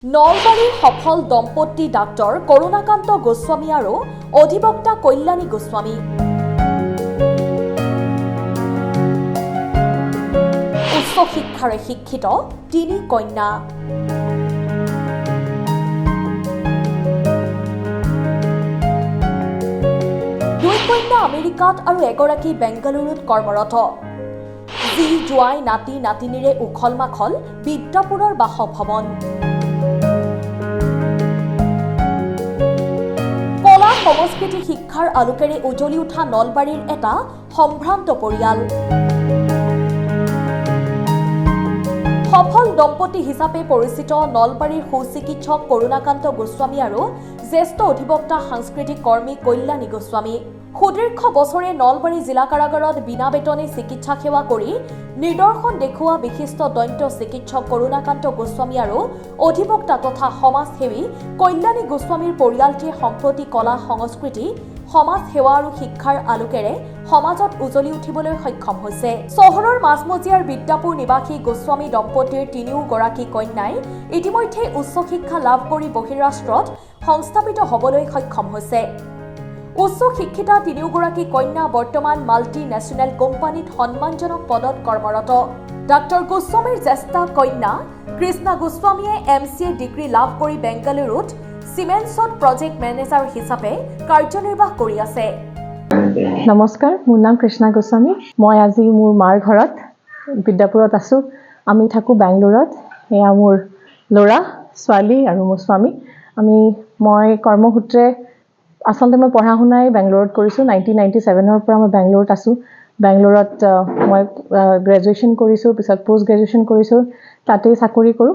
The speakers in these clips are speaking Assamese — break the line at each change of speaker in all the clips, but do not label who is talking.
নলবাৰীৰ সফল দম্পতি ডাক্তৰ কৰুণাকান্ত গোস্বামী আৰু অধিবক্তা কল্যাণী গোস্বামী। উচ্চ শিক্ষাৰে শিক্ষিত তিনি কন্যা। দুই কন্যা আমেৰিকাত আৰু এগৰাকী বেংগালুৰুত কৰ্মৰত। যি জোৱাই নাতি নাতিনীৰে উখল মাখল বিদ্যাপুৰৰ বাসভৱন। সংস্কৃতি শিক্ষাৰ আলোকেৰে উজ্বলি উঠা নলবাৰীৰ এটা সম্ভ্ৰান্ত পৰিয়াল। সফল দম্পতি হিচাপে পৰিচিত নলবাৰীৰ সুচিকিৎসক কৰুণাকান্ত গোস্বামী আৰু জ্যেষ্ঠ অধিবক্তা সাংস্কৃতিক কৰ্মী কল্যাণী গোস্বামী। সুদীৰ্ঘ বছৰে নলবাৰী জিলা কাৰাগাৰত বিনা বেতনে চিকিৎসা সেৱা কৰি নিদৰ্শন দেখুওৱা বিশিষ্ট দন্ত চিকিৎসক কৰুণাকান্ত গোস্বামী আৰু অধিবক্তা তথা সমাজসেৱী কল্যাণী গোস্বামীৰ পৰিয়ালটিয়ে সম্প্ৰতি কলা সংস্কৃতি সমাজ সেৱা আৰু শিক্ষাৰ আলোকেৰে সমাজত উজ্বলি উঠিবলৈ সক্ষম হৈছে। চহৰৰ মাজমজিয়াৰ বিদ্যাপুৰ নিবাসী গোস্বামী দম্পতিৰ তিনিওগৰাকী কন্যাই ইতিমধ্যে উচ্চ শিক্ষা লাভ কৰি বহিৰাষ্ট্ৰত সংস্থাপিত হ'বলৈ সক্ষম হৈছে। উচ্চ শিক্ষিতা তিনিওগৰাকী কন্যা বৰ্তমান মাল্টি নেশ্যনেল কোম্পানীত সন্মানজনক পদত কৰ্মৰত। ডাক্তৰ গোস্বামীৰ জ্যেষ্ঠ কন্যা কৃষ্ণা গোস্বামীয়ে MCA ডিগ্ৰী লাভ কৰি বেংগালুৰুত চিমেন্সত প্ৰজেক্ট মেনেজাৰ হিচাপে কাৰ্যনিৰ্বাহ কৰি আছে।
নমস্কাৰ, মোৰ নাম কৃষ্ণা গোস্বামী। মই আজি মোৰ মাৰ ঘৰত বিদ্যাপুৰত আছো। আমি থাকো বেংগালুৰুত। এয়া মোৰ ল'ৰা ছোৱালী আৰু মোৰ স্বামী। মই কৰ্মসূত্ৰে আচলতে মই পঢ়া শুনাই বেংগালুৰুত কৰিছোঁ। 1997ৰ পৰা মই বেংগালুৰুত আছোঁ। বেংগালুৰুত মই গ্ৰেজুৱেশ্যন কৰিছোঁ, পিছত পোষ্ট গ্ৰেজুৱেশ্যন কৰিছোঁ, তাতেই চাকৰি কৰোঁ।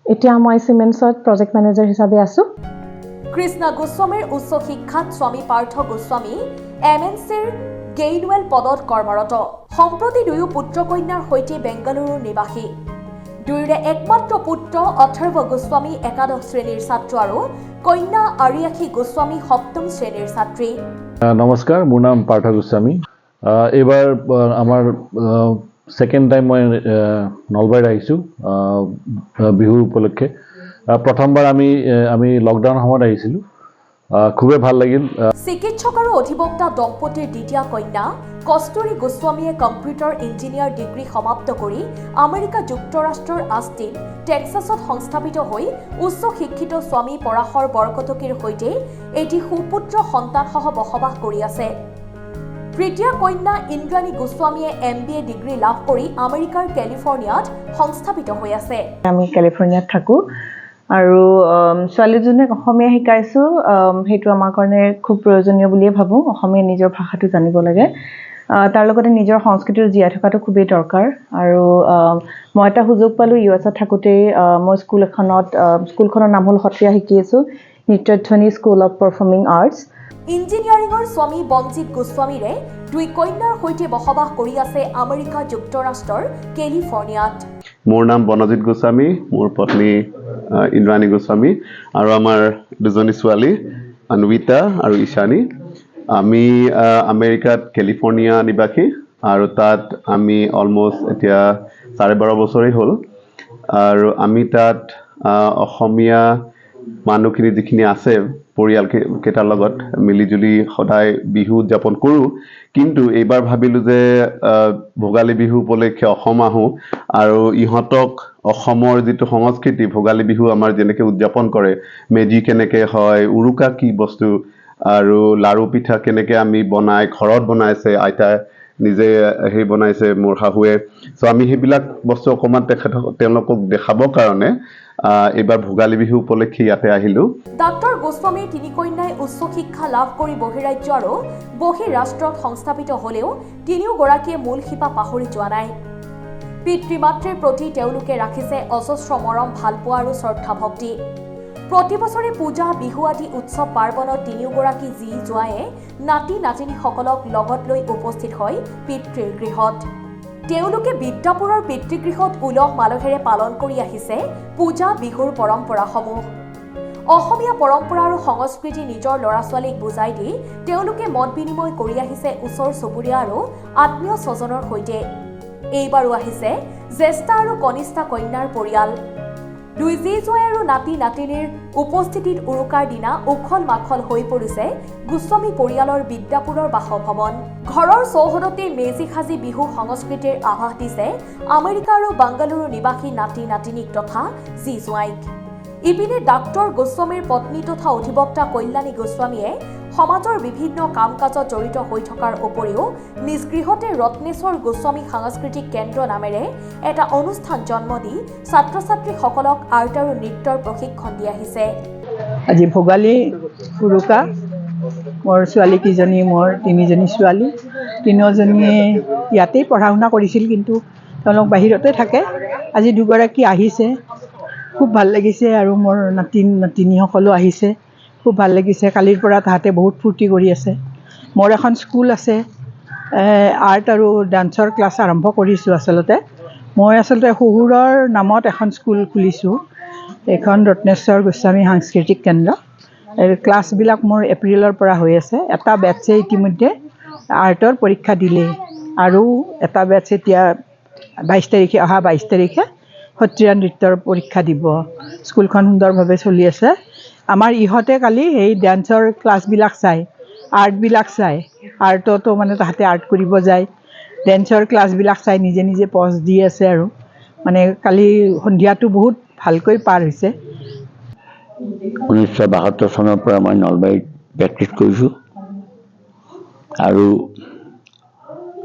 এতিয়া মই চিমেন্সত প্ৰজেক্ট মেনেজাৰ হিচাপে আছোঁ।
কৃষ্ণা গোস্বামীৰ উচ্চ শিক্ষাত স্বামী পাৰ্থ গোস্বামী MNCৰ গেইনৱেল পদত কৰ্মৰত। সম্প্ৰতি দুয়ো পুত্ৰ কন্যাৰ সৈতে বেংগালুৰুৰ নিবাসী। দুয়োৰে একমাত্ৰ পুত্ৰ অথৰ্ব গোস্বামী একাদশ শ্ৰেণীৰ ছাত্ৰ আৰু কন্যা আৰিয়াশী গোস্বামী সপ্তম শ্ৰেণীৰ ছাত্ৰী।
নমস্কাৰ, মোৰ নাম পাৰ্থ গোস্বামী। এইবাৰ আমাৰ ছেকেণ্ড টাইম মই নলবাৰীত আহিছোঁ বিহুৰ উপলক্ষে। প্ৰথমবাৰ আমি লকডাউনৰ সময়ত আহিছিলোঁ। খুবেই ভাল লাগিল।
চিকিৎসক আৰু অধিবক্তা দম্পতিৰ দ্বিতীয় কন্যা কস্তুৰী গোস্বামীয়ে কম্পিউটাৰ ইঞ্জিনিয়াৰ ডিগ্ৰী সমাপ্ত কৰি আমেৰিকা যুক্তৰাষ্ট্ৰৰ আষ্টিন টেক্সাছত সংস্থাপিত হৈ উচ্চ শিক্ষিত স্বামী পৰাশৰ বৰকটকীৰ সৈতে এটি সুপুত্ৰ সন্তানসহ বসবাস কৰি আছে। তৃতীয় কন্যা ইন্দ্ৰাণী গোস্বামীয়ে MBA ডিগ্ৰী লাভ কৰি আমেৰিকাৰ কেলিফৰ্ণিয়াত সংস্থাপিত হৈ আছে।
আমি কেলিফৰ্ণিয়াত থাকোঁ আৰু ছোৱালীজনীক অসমীয়া শিকাইছোঁ। সেইটো আমাৰ কাৰণে খুব প্ৰয়োজনীয় বুলিয়ে ভাবোঁ। অসমীয়া নিজৰ ভাষাটো জানিব লাগে। তাৰ লগতে নিজৰ সংস্কৃতিটো জীয়াই থকাটো খুবেই দৰকাৰ। আৰু মই এটা সুযোগ পালোঁ US থাকোঁতেই মই স্কুলখনৰ নাম হ'ল সত্ৰীয়া শিকি আছোঁ, Nrityadhwani school of performing arts.
ইঞ্জিনিয়াৰিঙৰ স্বামী বঞ্জিত গোস্বামীৰে দুই কন্যাৰ সৈতে বসবাস কৰি আছে আমেৰিকা যুক্তৰাষ্ট্ৰৰ কেলিফৰ্ণিয়াত।
মোৰ নাম বনজিত গোস্বামী, মোৰ পত্নী ইন্দ্ৰাণী গোস্বামী আৰু আমাৰ দুজনী ছোৱালী অন্বিতা আৰু ঈশানী। আমি আমেৰিকাত কেলিফৰ্ণিয়া নিবাসী আৰু তাত আমি অলমষ্ট এতিয়া 12.5 বছৰেই হ'ল। আৰু আমি তাত অসমীয়া মানুহখিনি যিখিনি আছে পৰিয়াল কেইটাৰ লগত মিলিজুলি সদায় বিহু উদযাপন কৰোঁ। কিন্তু এইবাৰ ভাবিলোঁ যে ভোগালী বিহু উপলক্ষে অসম আহোঁ আৰু ইহঁতক অসমৰ যিটো সংস্কৃতি ভোগালী বিহু আমাৰ যেনেকৈ উদযাপন কৰে, মেজি কেনেকৈ হয়, উৰুকা কি বস্তু আৰু লাড়ু পিঠা কেনেকৈ আমি ঘৰত বনাইছে, আইতাই নিজে বনাইছে, মোৰ শাহুৱে। চ' আমি সেইবিলাক বস্তু অকণমান তেওঁলোকক দেখাবৰ কাৰণে এইবাৰ ভোগালী বিহু উপলক্ষে ইয়াতে আহিলোঁ।
ডাক্তৰ গোস্বামীৰ তিনি কন্যাই উচ্চ শিক্ষা লাভ কৰি বহিৰাজ্য আৰু বহিৰাষ্ট্ৰত সংস্থাপিত হ'লেও তিনিওগৰাকীয়ে মূল শিপা পাহৰি যোৱা নাই। পিতৃ মাতৃৰ প্ৰতি তেওঁলোকে ৰাখিছে অজস্ৰ মৰম, ভালপোৱা আৰু শ্ৰদ্ধা ভক্তি। প্ৰতি বছৰে পূজা বিহু আদি উৎসৱ পাৰ্বণত তিনিওগৰাকী জী জোৱায়ে নাতি নাতিনীসকলক লগত লৈ উপস্থিত হয় পিতৃৰ গৃহত। তেওঁলোকে বিদ্যাপুৰৰ পিতৃগৃহত উলহ মালহেৰে পালন কৰি আহিছে পূজা বিহুৰ পৰম্পৰাসমূহ। অসমীয়া পৰম্পৰা আৰু সংস্কৃতি নিজৰ ল'ৰা ছোৱালীক বুজাই দি তেওঁলোকে মত বিনিময় কৰি আহিছে ওচৰ চুবুৰীয়া আৰু আত্মীয় স্বজনৰ সৈতে। এইবাৰো আহিছে জ্যেষ্ঠ আৰু কনিষ্ঠা কন্যাৰ পৰিয়াল। দুই জী জোঁৱাই আৰু নাতি নাতিনীৰ উপস্থিতিত উৰুকাৰ দিনা উখল মাখল হৈ পৰিছে গোস্বামী পৰিয়ালৰ বিদ্যাপুৰৰ বাসভৱন। ঘৰৰ চৌহদতে মেজি সাজি বিহু সংস্কৃতিৰ আভাস দিছে আমেৰিকা আৰু বাংগালুৰু নিবাসী নাতি নাতিনীক তথা জী জোঁৱাইক। ইপিনে ডাক্তৰ গোস্বামীৰ পত্নী তথা অধিবক্তা কল্যাণী গোস্বামীয়ে সমাজৰ বিভিন্ন কাম কাজত জড়িত হৈ থকাৰ উপৰিও নিজ গৃহতে ৰত্নেশ্বৰ গোস্বামী সাংস্কৃতিক কেন্দ্ৰ নামেৰে এটা অনুষ্ঠান জন্ম দি ছাত্ৰ ছাত্ৰীসকলক আৰ্ট আৰু নৃত্যৰ প্ৰশিক্ষণ দি আহিছে।
আজি ভোগালী উৰুকা, মোৰ ছোৱালীকেইজনী, মোৰ তিনিজনী ছোৱালী, তিনিওজনীয়ে ইয়াতেই পঢ়া শুনা কৰিছিল, কিন্তু তেওঁলোক বাহিৰতে থাকে। আজি দুগৰাকী আহিছে, খুব ভাল লাগিছে, আৰু মোৰ নাতিনীসকলো আহিছে, খুব ভাল লাগিছে। কালিৰ পৰা তাহাঁতে বহুত ফূৰ্তি কৰি আছে। মোৰ এখন স্কুল আছে, আৰ্ট আৰু ডান্সৰ ক্লাছ আৰম্ভ কৰিছোঁ। মই শহুৰৰ নামত এখন স্কুল খুলিছোঁ, এইখন ৰত্নেশ্বৰ গোস্বামী সাংস্কৃতিক কেন্দ্ৰ। ক্লাছবিলাক মোৰ এপ্ৰিলৰ পৰা হৈ আছে। এটা বেটছে ইতিমধ্যে আৰ্টৰ পৰীক্ষা দিলে, আৰু এটা বেটছ এতিয়া 22 তাৰিখে, অহা 22 তাৰিখে সত্ৰীয়া নৃত্যৰ পৰীক্ষা দিব। স্কুলখন সুন্দৰভাৱে চলি আছে। আমাৰ ইহঁতে কালি সেই ডান্সৰ ক্লাছবিলাক চায়, আৰ্টবিলাক চায়, আৰ্টতো মানে তাহাঁতে আৰ্ট কৰিব যায়, ডেন্সৰ ক্লাছবিলাক চাই নিজে নিজে পজ দি আছে। আৰু মানে কালি সন্ধিয়াটো বহুত ভালকৈ পাৰ হৈছে।
1972 চনৰ পৰা মই নলবাৰীত প্ৰেক্টিছ কৰিছোঁ, আৰু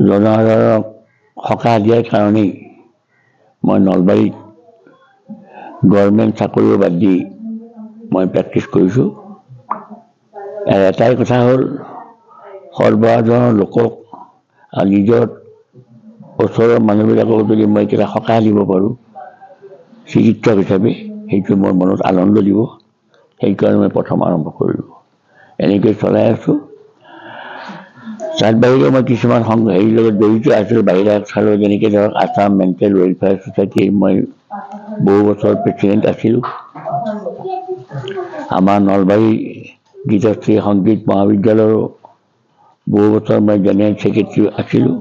জনসাধাৰণক সকাহ দিয়াৰ কাৰণেই মই নলবাৰীত গভৰ্ণমেণ্ট চাকৰিও বাদ দি মই প্ৰেক্টিছ কৰিছোঁ। এটাই কথা হ'ল, সৰ্বসাধাৰণৰ লোকক আৰু নিজৰ ওচৰৰ মানুহবিলাকক যদি মই কিবা সকাহ দিব পাৰোঁ চিকিৎসক হিচাপে, সেইটো মোৰ মনত আনন্দ দিব। সেইকাৰণে মই প্ৰথম আৰম্ভ কৰিলোঁ। এনেকৈ চলাই আছোঁ। তাৰ বাহিৰে মই কিছুমান হেৰিৰ লগত জড়িত আছিলোঁ, বাহিৰা খেলৰ, যেনেকৈ ধৰক আছাম মেণ্টেল ৱেলফেয়াৰ ছ'চাইটিৰ মই বহু বছৰ প্ৰেচিডেণ্ট আছিলোঁ। আমাৰ নলবাৰী গীতশ্ৰী সংগীত মহাবিদ্যালয়ৰো বহু বছৰ মই জেনেৰেল ছেক্ৰেটাৰী আছিলোঁ,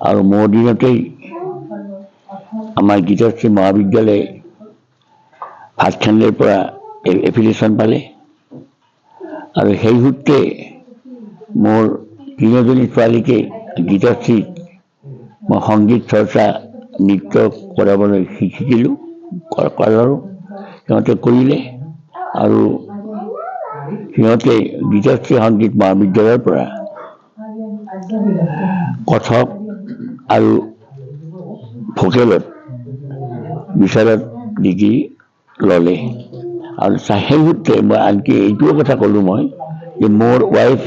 আৰু মোৰ দিনতেই আমাৰ গীতশ্ৰী মহাবিদ্যালয়ে ভাতখাণ্ডেৰ পৰা এফিলিয়েশ্যন পালে, আৰু সেই সূত্ৰে মোৰ তিনিজনী ছোৱালীকে গীতশ্ৰীত মই সংগীত চৰ্চা নৃত্য কৰাবলৈ শিকিলোঁ, কৰালোঁ। সিহঁতে কৰিলে, আৰু সিহঁতে গীতশ্ৰী সংগীত মহাবিদ্যালয়ৰ পৰা কথক আৰু ভোকেলত বিচাৰত ডিগ্ৰী ল'লে। আৰু সেই সূত্ৰে মই আনকি এইটোও কথা ক'লোঁ মই যে মোৰ ৱাইফ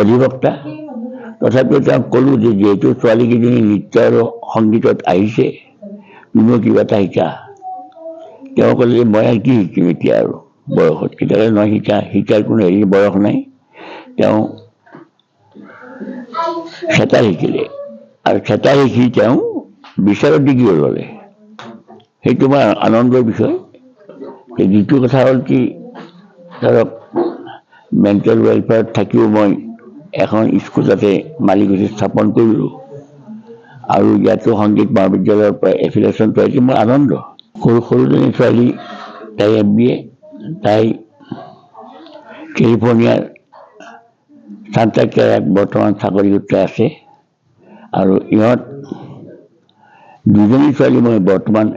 অধিবক্তা, তথাপিও তেওঁক ক'লোঁ যে যিহেতু ছোৱালীকেইজনী নৃত্য আৰু সংগীতত আহিছে, তুমিও কিবা এটা শিকা। তেওঁ ক'লে যে মই আৰু কি শিকিম এতিয়া, আৰু বয়সত কেতিয়াবা নহয়, শিকাৰ কোনো বয়স নাই। তেওঁ চেতাৰ শিকিলে, আৰু চেতাৰ শিকি তেওঁ বিচাৰত ডিগ্ৰীও ল'লে। সেইটো মই আনন্দৰ বিষয়। যিটো কথা হ'ল কি, ধৰক মেণ্টেল ৱেলফেয়াৰত থাকিও মই এখন স্কুল তাতে মালিকগত স্থাপন কৰিলোঁ, আৰু ইয়াতো সংগীত মহাবিদ্যালয়ৰ পৰা এফিলিয়েশ্যন পাইছোঁ। মোৰ আনন্দ। সৰুজনী ছোৱালী, তাই MBA, তাই কেলিফৰ্ণিয়াৰ চান্তা ক্লাৰাত বৰ্তমান চাকৰি সূত্ৰে আছে, আৰু ইহঁত দুজনী ছোৱালী মই বৰ্তমান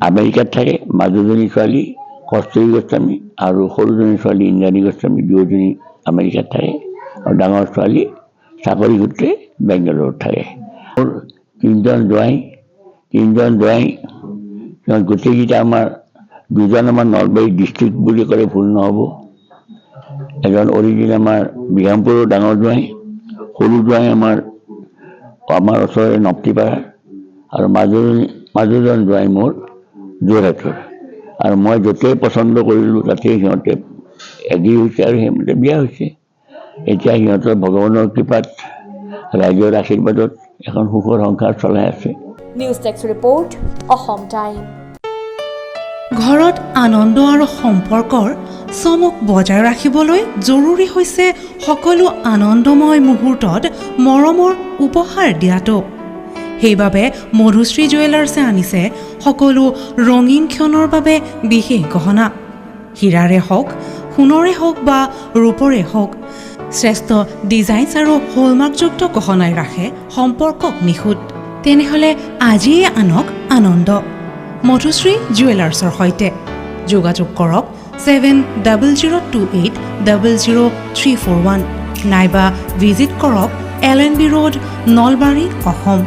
আমেৰিকাত থাকে। মাজুজনী ছোৱালী কস্তুৰী গোস্বামী, আৰু সৰুজনী ছোৱালী ইন্দ্ৰাণী গোস্বামী, দুয়োজনী আমেৰিকাত থাকে, আৰু ডাঙৰ ছোৱালী চাকৰি সূত্ৰে বেংগালুৰুত থাকে। মোৰ তিনিজন জোঁৱাই, সিহঁত গোটেইকেইটা দুজন আমাৰ নলবাৰী ডিষ্ট্ৰিক্ট বুলি ক'লে ভুল নহ'ব। এজন অৰিজিনেল আমাৰ বিহামপুৰৰ ডাঙৰ জোঁৱাই, সৰু জোঁৱাই আমাৰ ওচৰৰে নপ্তিপাৰাৰ, আৰু মাজুজন জোঁৱাই মোৰ যোৰহাটৰ। আৰু মই য'তেই পচন্দ কৰিলোঁ তাতেই সিহঁতে এগ্ৰী হৈছে, আৰু সেইমতে বিয়া হৈছে। এতিয়া সিহঁতৰ ভগৱানৰ কৃপাত, ৰাইজৰ আশীৰ্বাদত এখন সুখৰ সংসাৰ চলাই আছে।
News desk report, Assam time.
ঘৰত আনন্দ আৰু সম্পৰ্কৰ চমক বজাই ৰাখিবলৈ জৰুৰী হৈছে সকলো আনন্দময় মুহূৰ্তত মৰমৰ উপহাৰ দিয়াটো। সেইবাবে মধুশ্ৰী জুৱেলাৰ্ছে আনিছে সকলো ৰঙীন ক্ষণৰ বাবে বিশেষ গহনা। হীৰাৰে হওক, সোণৰে হওক বা ৰূপৰে হওক, শ্ৰেষ্ঠ ডিজাইনছ আৰু হলমাৰ্কযুক্ত গহনাই ৰাখে সম্পৰ্কক নিখুঁত। তেনেহ'লে আজিয়ে আনক আনন্দ মধুশ্ৰী জুৱেলাৰ্ছৰ সৈতে। যোগাযোগ কৰক 7028000341 নাইবা ভিজিট কৰক LNB ৰোড, নলবাৰী, অসম।